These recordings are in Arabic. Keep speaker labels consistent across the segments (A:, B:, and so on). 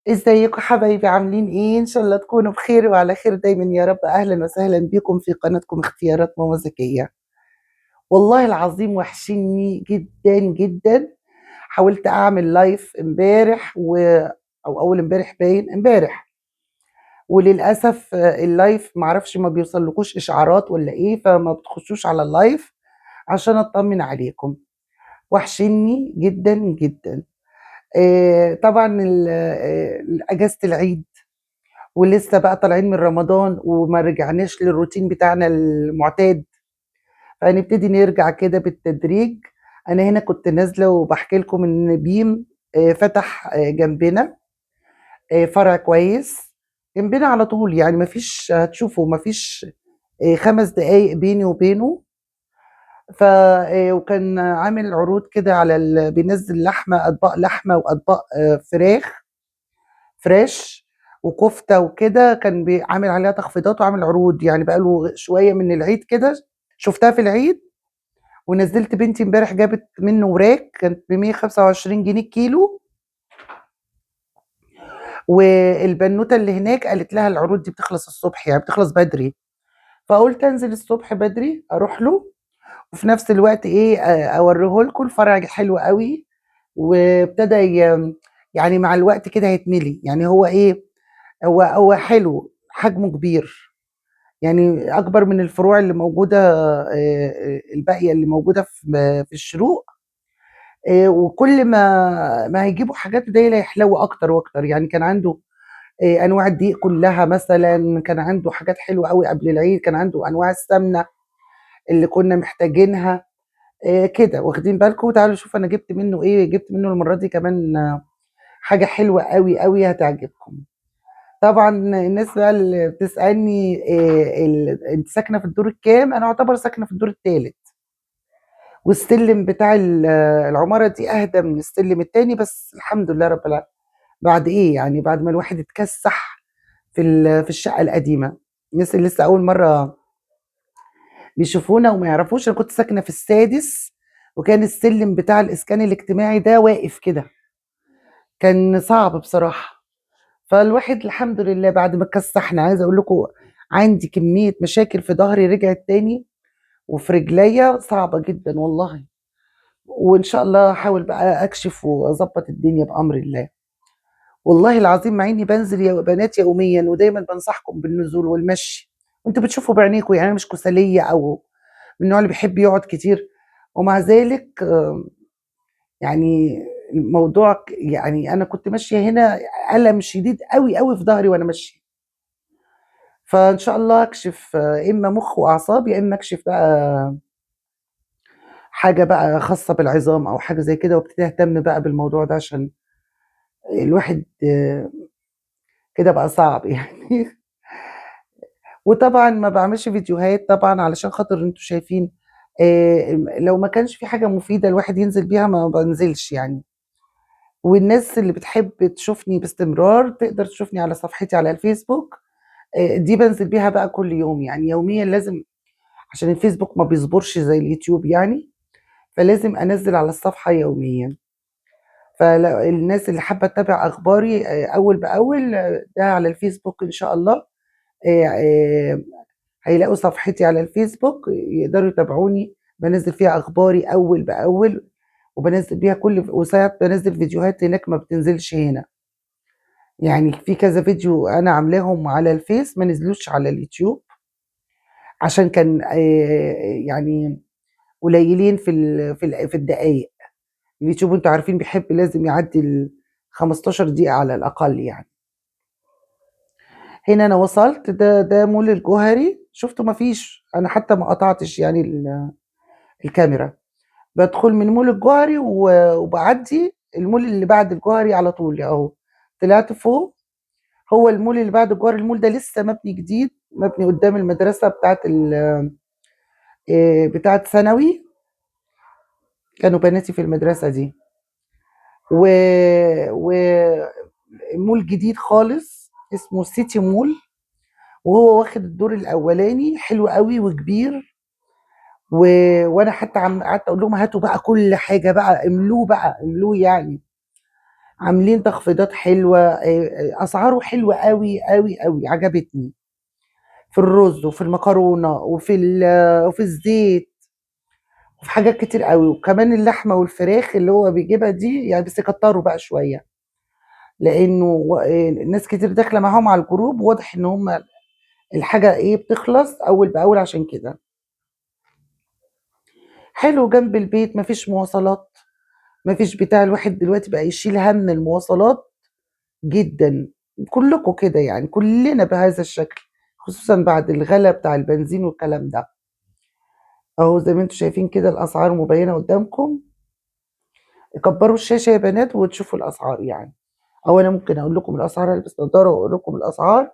A: ازيكم حبايبي عاملين ايه؟ ان شاء الله تكونوا بخير وعلى خير دايما يا رب. اهلا وسهلا بكم في قناتكم اختيارات ماما زكية. والله العظيم وحشني جدا جدا. حاولت اعمل لايف امبارح او اول امبارح، باين امبارح، وللاسف اللايف معرفش ما بيوصلكوش اشعارات ولا ايه، فما بتخشوش على اللايف عشان اطمن عليكم. وحشني جدا جدا. طبعا اجازة العيد، ولسه بقى طالعين من رمضان وما رجعناش للروتين بتاعنا المعتاد، فهنبتدي نرجع كده بالتدريج. انا هنا كنت نازله وبحكي لكم ان بيم فتح جنبنا فرع كويس جنبنا على طول، يعني مفيش، هتشوفوا مفيش 5 دقايق بيني وبينه. ف وكان عامل عروض كده على بينزل لحمه، اطباق لحمه واطباق فراخ فريش وكفته وكده، كان عامل عليها تخفيضات وعامل عروض، يعني بقاله شويه من العيد كده. شفتها في العيد، ونزلت بنتي امبارح جابت منه وراك كانت ب 125 جنيه الكيلو. والبنوته اللي هناك قالت لها العروض دي بتخلص الصبح، يعني بتخلص بدري، فقلت انزل الصبح بدري اروح له، وفي نفس الوقت ايه اوريه لكم. الفرع حلو قوي، وابتدى يعني مع الوقت كده هيتملي، يعني هو ايه، هو حلو، حجمه كبير، يعني اكبر من الفروع اللي موجوده الباقيه اللي موجوده في الشروق. وكل ما هيجيبوا حاجات دي هيحلو اكتر واكتر. يعني كان عنده انواع الدقيق كلها، مثلا كان عنده حاجات حلوه قوي قبل العيد، كان عنده انواع السمنه اللي كنا محتاجينها كده. واخدين بالكم؟ تعالوا شوف انا جبت منه ايه. جبت منه المره دي كمان حاجه حلوه قوي قوي هتعجبكم. طبعا الناس بقى اللي بتسالني انت ساكنه في الدور الكام؟ انا اعتبر ساكنه في الدور الثالث، والسلم بتاع العماره دي اهدى من السلم التاني، بس الحمد لله رب العالمين. بعد ايه يعني، بعد ما الواحد اتكسح في الشقه القديمه. الناس اللي لسه اول مره بيشوفونا وما يعرفوش، انا كنت ساكنه في السادس، وكان السلم بتاع الاسكان الاجتماعي ده واقف كده، كان صعب بصراحه. فالواحد الحمد لله بعد ما اتكسحنا، عايزه اقول لكم عندي كميه مشاكل في ظهري رجعت تاني، وفي رجليا صعبه جدا والله. وان شاء الله احاول بقى اكشف واظبط الدنيا بامر الله. والله العظيم مع اني بنزل يا بنات يوميا، ودايما بنصحكم بالنزول والمشي، وانتوا بتشوفوا بعينيكم، يعني انا مش كسليه او من النوع اللي بيحب يقعد كتير، ومع ذلك يعني الموضوع يعني انا كنت ماشيه هنا الم شديد قوي قوي في ظهري وانا ماشيه. فان شاء الله اكشف اما مخ واعصاب، يا اما اكشف بقى حاجه بقى خاصه بالعظام او حاجه زي كده، وابتدي اهتم بقى بالموضوع ده، عشان الواحد كده بقى صعب يعني. وطبعا ما بعملش فيديوهات طبعا علشان خاطر انتوا شايفين، لو ما كانش في حاجه مفيده الواحد ينزل بيها ما بنزلش يعني. والناس اللي بتحب تشوفني باستمرار تقدر تشوفني على صفحتي على الفيسبوك، دي بنزل بيها بقى كل يوم، يعني يوميا لازم، عشان الفيسبوك ما بيصبرش زي اليوتيوب يعني، فلازم انزل على الصفحه يوميا. فالناس اللي حابه تتابع اخباري اول باول، ده على الفيسبوك ان شاء الله. آه، آه، هيلاقوا صفحتي على الفيسبوك يقدروا يتابعوني، بنزل فيها اخباري اول باول، وبنزل بيها وساعات بنزل فيديوهات هناك ما بتنزلش هنا. يعني في كذا فيديو انا عاملاهم على الفيس ما نزلوش على اليوتيوب، عشان كان يعني قليلين في الدقايق. اليوتيوب انتوا عارفين بيحب لازم يعدي ال 15 دقيقة على الأقل يعني. هنا أنا وصلت، ده مول الجوهري، شفتوا مفيش، أنا حتى ما قطعتش يعني الكاميرا. بدخل من مول الجوهري وبعدي المول اللي بعد الجوهري على طول أهو. طلعت فوق، هو المول اللي بعد الجوهري. المول ده لسه مبني جديد، مبني قدام المدرسة بتاعت ثانوي، كانوا بناتي في المدرسة دي. و و مول جديد خالص اسمه سيتي مول، وهو واخد الدور الاولاني، حلو قوي وكبير. و... وانا حتى قعدت اقول لهم هاتوا بقى كل حاجه بقى، املوه بقى املوه يعني. عاملين تخفيضات حلوة، أسعاره حلوة قوي قوي قوي، عجبتني. في الرز وفي المكرونة وفي الزيت، وفي حاجات كتير قوي، وكمان اللحمة والفراخ اللي هو بيجيبها دي يعني، بس يكتروا بقى شوية، لأنه ناس كتير داخلة معاهم على الجروب، واضح إن هم الحاجة إيه بتخلص أول بأول، عشان كده حلو جنب البيت، مفيش مواصلات، مفيش بتاع. الواحد دلوقتي بقى يشيل هم المواصلات جدا، كلكم كده يعني، كلنا بهذا الشكل، خصوصا بعد الغلا بتاع البنزين والكلام ده. اهو زي ما انتم شايفين كده الاسعار مبينه قدامكم. كبروا الشاشه يا بنات وتشوفوا الاسعار يعني. او انا ممكن اقول لكم الاسعار، البس نظاره واقول لكم الاسعار.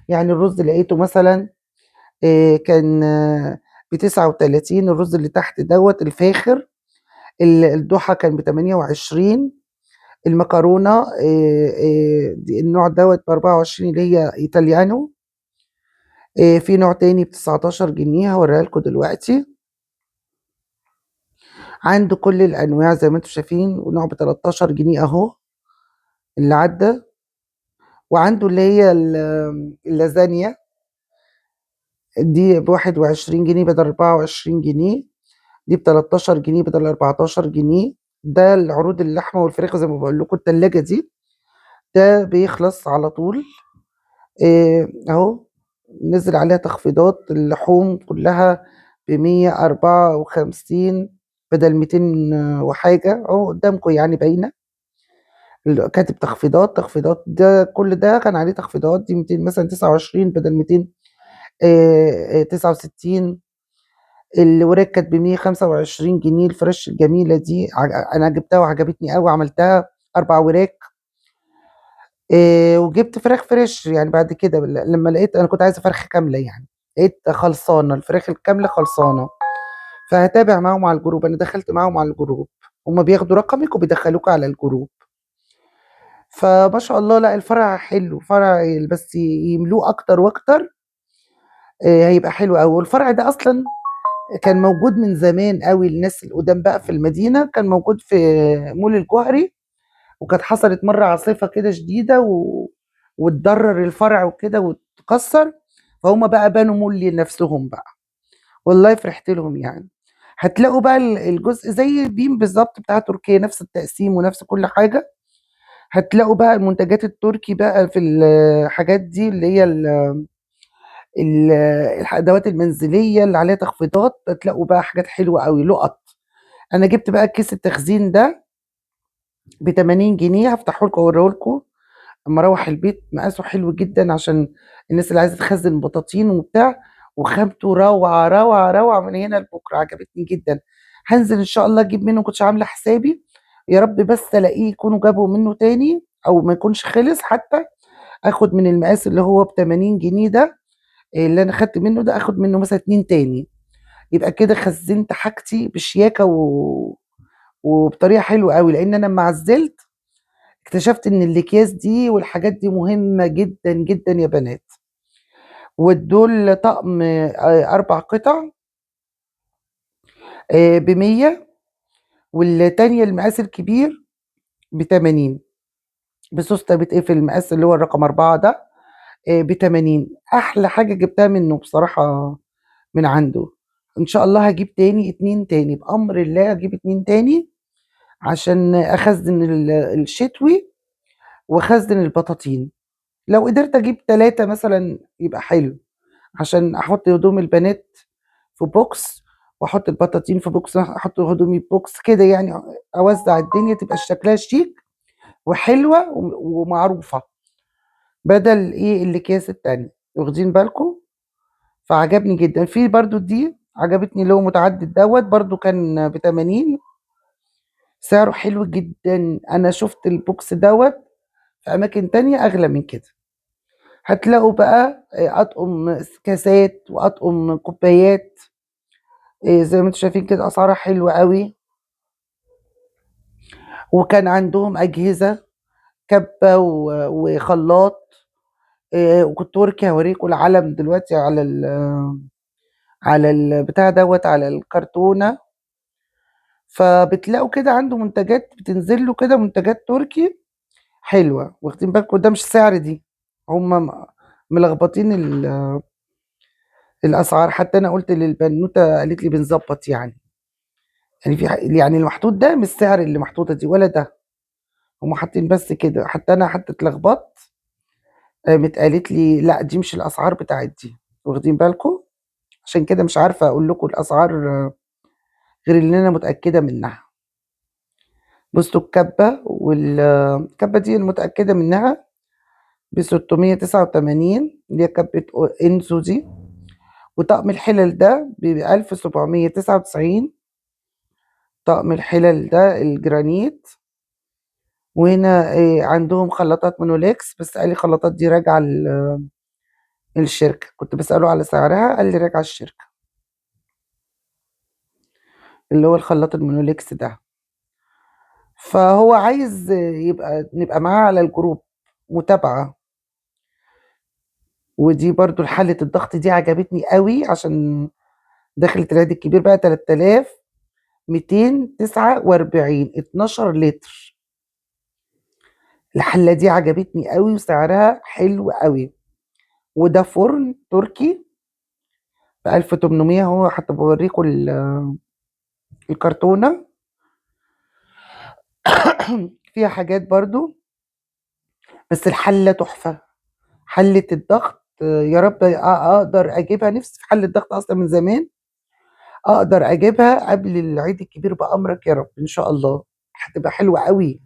A: يعني الرز لقيته مثلا كان ب 39. الرز اللي تحت دوت الفاخر، الضحى كان ب 28. المكرونه النوع دوت ب 24 اللي هي ايطاليانو. في نوع تاني ب 19 جنيه، هوريها لكم دلوقتي. عنده كل الانواع زي ما انتم شايفين، ونوع ب 13 جنيه اهو اللي عدى. وعنده اللي هي اللازانيا، دي ب 21 جنيه بدل 24 جنيه. دي ب 13 جنيه بدل 14 جنيه. ده العروض اللحمه والفراخ زي ما بقول لكم، التلاجة دي ده بيخلص على طول. اهو نزل عليها تخفيضات. اللحوم كلها ب154 بدل 200 وحاجة، اهو قدامكم يعني باينة. كاتب تخفيضات تخفيضات، ده كل ده كان عليه تخفيضات. دي 200 مثلا 29 بدل 269. الوراك كانت ب125 جنيه. الفريش الجميلة دي انا جبتها وعجبتني قوي، عملتها 4 وراك. وجبت فراخ فريش يعني بعد كده، لما لقيت انا كنت عايزه فرخه كامله يعني، لقيت خلصانه الفراخ الكامله خلصانه. فهتابع معاهم على الجروب، انا دخلت معاهم على الجروب، هما بياخدوا رقمك وبيدخلوك على الجروب. فما شاء الله، لا الفرع حلو، فرع بس يملوه اكتر واكتر. هيبقى حلو قوي. والفرع ده اصلا كان موجود من زمان قوي، الناس القدام بقى في المدينه، كان موجود في مول الجوهري. وكانت حصلت مرة عاصفة كده شديدة واتضرر الفرع وكده واتكسر. فهم بقى بنوا مول لنفسهم بقى. والله فرحت لهم يعني. هتلاقوا بقى الجزء زي بيم بالظبط بتاع تركيا، نفس التقسيم ونفس كل حاجة. هتلاقوا بقى المنتجات التركي بقى في الحاجات دي اللي هي ال- الادوات المنزلية اللي عليها تخفيضات. هتلاقوا بقى حاجات حلوة قوي، لقط. انا جبت بقى كيس التخزين ده ب 80 جنيه، هفتحه لكم واوريه لكم اما اروح البيت. مقاسه حلو جدا عشان الناس اللي عايزه تخزن بطاطين وبتاع. وخامته روعه روعه روعه من هنا لبكره، عجبتني جدا. هنزل ان شاء الله اجيب منه، كنتش عامله حسابي. يا رب بس الاقيه يكونوا جابوا منه تاني، او ما يكونش خلص حتى. اخد من المقاس اللي هو ب 80 جنيه ده، اللي انا خدت منه ده، اخد منه مثلا 2 تاني. يبقى كده خزنت حاجتي بشياكه وبطريقه حلوه قوي. لان انا لما عزلت اكتشفت ان الاكياس دي والحاجات دي مهمة جدا جدا يا بنات. والدول طقم 4 قطع ب100. والتانية المقاس الكبير ب80. بسوستة بتقفل المقاس اللي هو الرقم 4 ده ب80. أحلى حاجة جبتها منه بصراحة من عنده. إن شاء الله هجيب تاني 2 تاني، بأمر الله هجيب 2 تاني عشان أخزن الشتوي وأخزن البطاطين. لو قدرت أجيب 3 مثلا يبقى حلو، عشان احط هدوم البنات في بوكس، واحط البطاطين في بوكس، احط هدومي في بوكس كده يعني. اوزع الدنيا تبقى شكلها شيك وحلوه ومعروفه، بدل ايه الاكياس التانية. واخدين بالكم؟ فعجبني جدا. في برضو دي عجبتني، اللي هو متعدد دوت برضو كان ب80. سعره حلو جدا. انا شفت البوكس دوت في اماكن تانية اغلى من كده. هتلاقوا بقى اطقم كاسات واطقم كوبايات. زي ما انتم شايفين كده اسعارها حلوه قوي. وكان عندهم اجهزه كبه وخلاط. وكنت وركي هوريكم العلم دلوقتي على البتاع دوت، على الكرتونه. فبتلاقوا كده عنده منتجات بتنزل له كده، منتجات تركي. حلوة، واخدين بالكم ده مش سعر دي، هما ملخبطين الأسعار. حتى أنا قلت للبنوتة قالت لي بنظبط يعني يعني المحطوط ده مش السعر اللي محطوطة دي ولا ده، هما حاطين بس كده. حتى أنا حتى اتلخبطت، قامت قالت لي لا دي مش الأسعار بتاعت دي، واخدين بالكم؟ عشان كده مش عارفة أقول لكم الأسعار غير اللي أنا متأكدة منها. بصوا الكبة، والكبة دي المتأكدة منها ب689، اللي هي كبة إنزو دي. وطقم الحلل ده ب1799، طقم الحلل ده الجرانيت. وهنا عندهم خلاطات مونوليكس، بس قال لي خلاطات دي راجعة الشركة. كنت بسأله على سعرها قال لي راجعة الشركة، اللي هو الخلاط المونوليكس ده. فهو عايز نبقى معاه على الجروب متابعة. ودي برضو حالة الضغط دي عجبتني قوي، عشان دخلت العيد الكبير بقى 3249 12 لتر. الحلة دي عجبتني قوي وسعرها حلو قوي. وده فرن تركي ب 1800، هو حتى بوريكم الكرتونة فيها حاجات برضو. بس الحلة تحفة، حلة الضغط يا رب اقدر اجيبها. نفسي في حلة ضغط اصلا من زمان، اقدر اجيبها قبل العيد الكبير بامرك يا رب ان شاء الله. هتبقى حلوة قوي.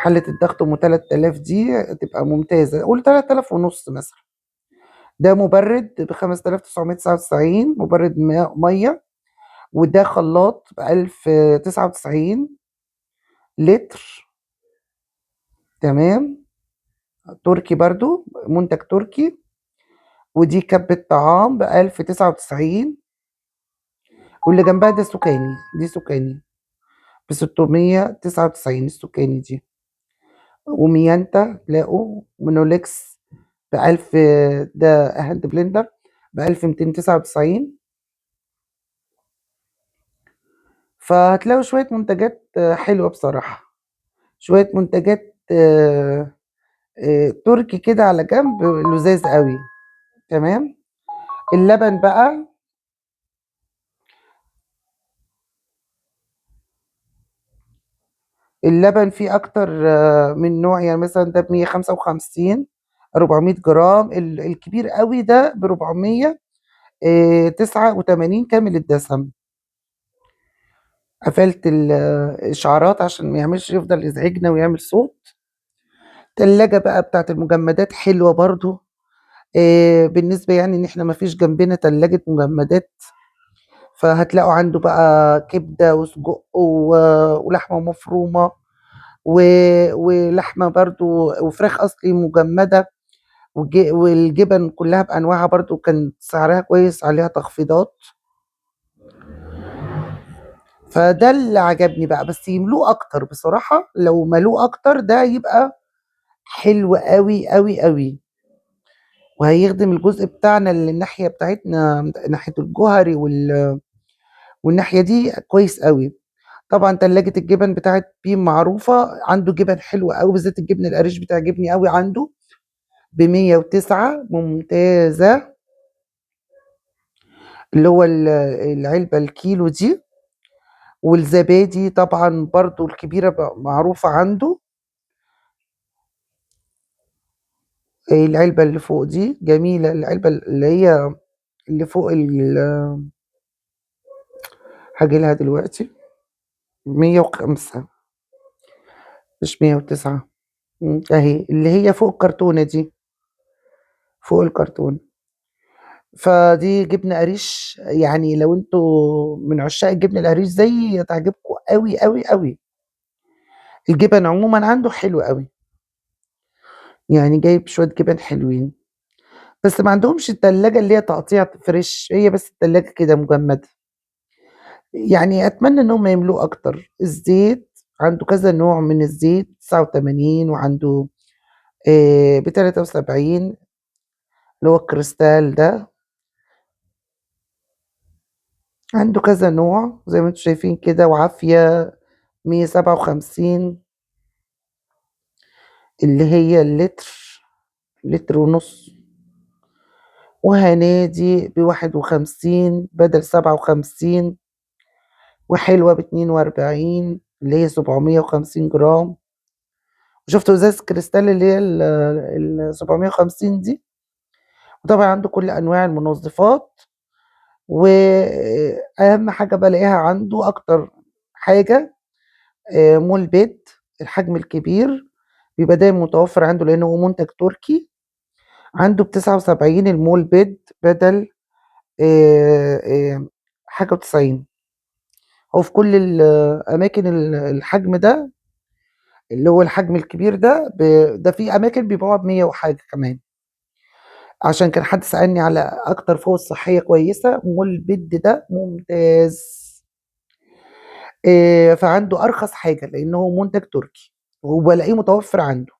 A: حلة الضغط ام 3000 دي هتبقى ممتازة، قول 3000 ونص مثلا. ده مبرد ب 5999، مبرد مية. وده خلاط ب 1099 لتر. تمام. تركي برضو، منتج تركي. ودي كبة طعام ب 1099. واللي جنبها ده سكاني، دي سكاني ب 699 السكاني دي. وميانتا تلاقوا مونوليكس ب 1000، ده هاند بلندر ب 1299. فهتلاقوا شوية منتجات حلوة بصراحة، شوية منتجات تركي كده على جنب لذاذ قوي. تمام. اللبن بقى، اللبن فيه اكتر من نوع. يعني مثلا ده ب 155 400 جرام، الكبير قوي ده ب 489 كامل الدسم. قفلت الاشعارات عشان ما يعملش يفضل يزعجنا ويعمل صوت. تلاجة بقى بتاعت المجمدات حلوة برضو. بالنسبة يعني ان احنا ما فيش جنبنا تلاجة مجمدات، فهتلاقوا عنده بقى كبدة وسجق ولحمة مفرومة ولحمة برضو وفراخ أصلي مجمدة. والجبن كلها بأنواعها برضو كان سعرها كويس، عليها تخفيضات. فده اللي عجبني بقى، بس يملوه أكتر بصراحة. لو ملوه أكتر ده يبقى حلو قوي قوي قوي، وهيخدم الجزء بتاعنا اللي الناحية بتاعتنا ناحية الجوهري والناحية دي كويس قوي. طبعا تلاجة الجبن بتاعت بيم معروفة، عنده جبن حلوة قوي، بالذات الجبن القريش بتعجبني قوي عنده ب 109 ممتازة. اللي هو العلبة الكيلو دي. والزبادي طبعا برضو الكبيرة معروفة عنده. العلبة اللي فوق دي جميلة، العلبة اللي هي اللي فوق هجيلها دلوقتي 105 مش 109. اهي اللي هي فوق الكرتونة دي، فوق الكرتون. فدي جبنة قريش، يعني لو انتوا من عشاق الجبنة القريش زي هتعجبكم قوي قوي قوي. الجبن عموما عنده حلو قوي، يعني جايب شوية جبن حلوين. بس ما عندهمش التلاجة اللي هي تقطيع فريش، هي بس التلاجة كده مجمدة. يعني اتمنى انهم يملوا اكتر. الزيت عنده كذا نوع من الزيت، 89 وعنده ب 73 اللي هو الكريستال ده. عنده كذا نوع زي ما انتم شايفين كده، وعافية 157. اللي هي لتر ونص، وهنادي ب51 بدل 57، وحلوة ب42 اللي هي 750 جرام. وشفت ازاز كريستال اللي هي ال 750 دي. وطبعا عنده كل انواع المنظفات. واهم حاجة بلاقيها عنده اكتر حاجة مول بيد الحجم الكبير، بيبقى دايما متوفر عنده لانه هو منتج تركي. عنده ب79 المول بيد بدل حاجة و90. هو في كل الأماكن الحجم ده اللي هو الحجم الكبير ده ده في أماكن بيبيعوها ب100 وحاجة كمان. عشان كان حد سألني على أكتر فوط صحية كويسة، مول بيد ده ممتاز. فعنده أرخص حاجة لأنه هو منتج تركي وبلاقيه متوفر عنده.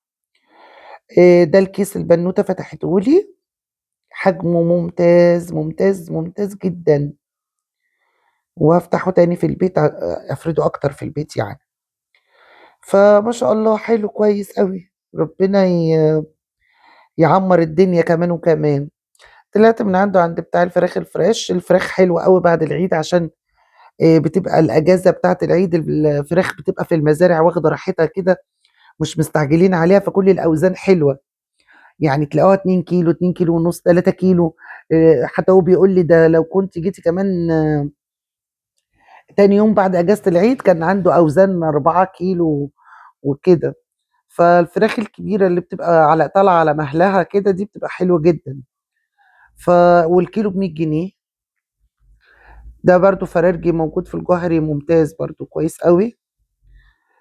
A: ده الكيس البنوتة فتحته لي، حجمه ممتاز ممتاز ممتاز جدا. وهفتحه تاني في البيت افرده اكتر في البيت يعني. فما شاء الله حلو كويس قوي، ربنا يعمر الدنيا كمان وكمان. طلعت من عنده عند بتاع الفراخ الفريش. الفراخ حلوة قوي بعد العيد، عشان بتبقى الاجازة بتاعت العيد الفراخ بتبقى في المزارع واخدة راحتها كده، مش مستعجلين عليها، فكل الاوزان حلوة. يعني تلاقوها 2 كيلو 2 كيلو ونص 3 كيلو. حتى هو بيقول لي ده لو كنت جيتي كمان تاني يوم بعد اجازة العيد كان عنده اوزان 4 كيلو وكده. فالفراخ الكبيرة اللي بتبقى طالعة على مهلها كده دي بتبقى حلوة جدا. ف والكيلو ب100 جنيه. ده برضو فرارجي موجود في الجوهري، ممتاز برضو كويس قوي.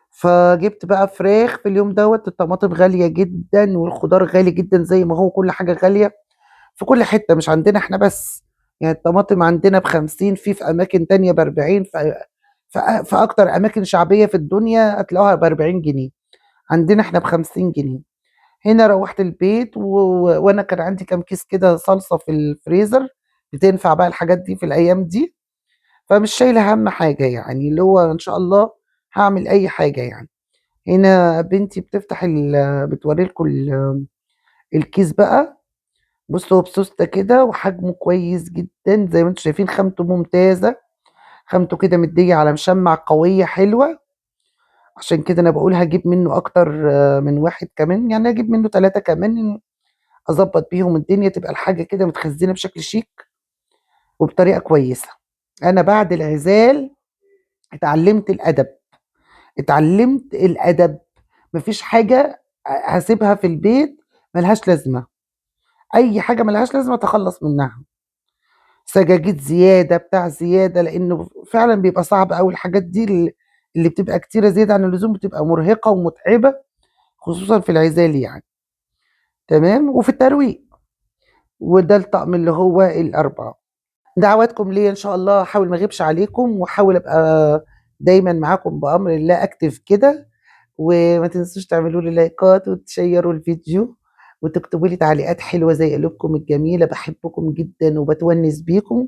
A: فجبت بقى فراخ في اليوم دوت. الطماطم غالية جدا والخضار غالي جدا، زي ما هو كل حاجة غالية في كل حتة، مش عندنا احنا بس. يعني الطماطم عندنا ب50، في أماكن تانية ب40، في أكتر أماكن شعبية في الدنيا هتلاقوها ب40 جنيه. عندنا احنا ب50 جنيه. هنا روحت البيت وانا كان عندي كام كيس كده صلصة في الفريزر، بتنفع بقى الحاجات دي في الأيام دي. فمش شايلة هم حاجة يعني، اللي هو إن شاء الله هعمل أي حاجة يعني. هنا بنتي بتفتح بتوري لكم الكيس بقى. بصوا هو بسوستة كده وحجمه كويس جدا زي ما انتم شايفين، خامته ممتازة. خامته كده مدية على مشمع قوية حلوة. عشان كده انا بقول هجيب منه اكتر من واحد كمان، يعني اجيب منه 3 كمان، اظبط بيهم الدنيا، تبقى الحاجة كده متخزنة بشكل شيك وبطريقة كويسة. انا بعد العزال اتعلمت الادب. اتعلمت الادب. مفيش حاجة هسيبها في البيت ملهاش لازمة. اي حاجة ملهاش لازمة اتخلص منها. سجاجيد زيادة بتاع زيادة، لانه فعلا بيبقى صعب قوي الحاجات دي اللي بتبقى كتيرة زيادة عن اللزوم، بتبقى مرهقة ومتعبة، خصوصا في العزال يعني. تمام. وفي الترويق. وده الطقم اللي هو الأربعة. دعواتكم ليا إن شاء الله، أحاول ما أغيبش عليكم، وأحاول أبقى دايما معاكم بأمر الله أكتف كده. وما تنسوش تعملوا لي لايكات وتشيروا الفيديو، وتكتبوا لي تعليقات حلوة زي قلوبكم الجميلة. بحبكم جدا وبتونس بيكم،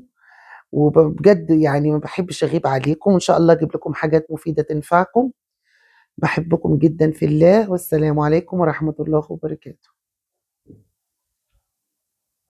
A: وبجد يعني ما بحبش أغيب عليكم. وإن شاء الله أجيب لكم حاجات مفيدة تنفعكم. بحبكم جدا في الله، والسلام عليكم ورحمة الله وبركاته.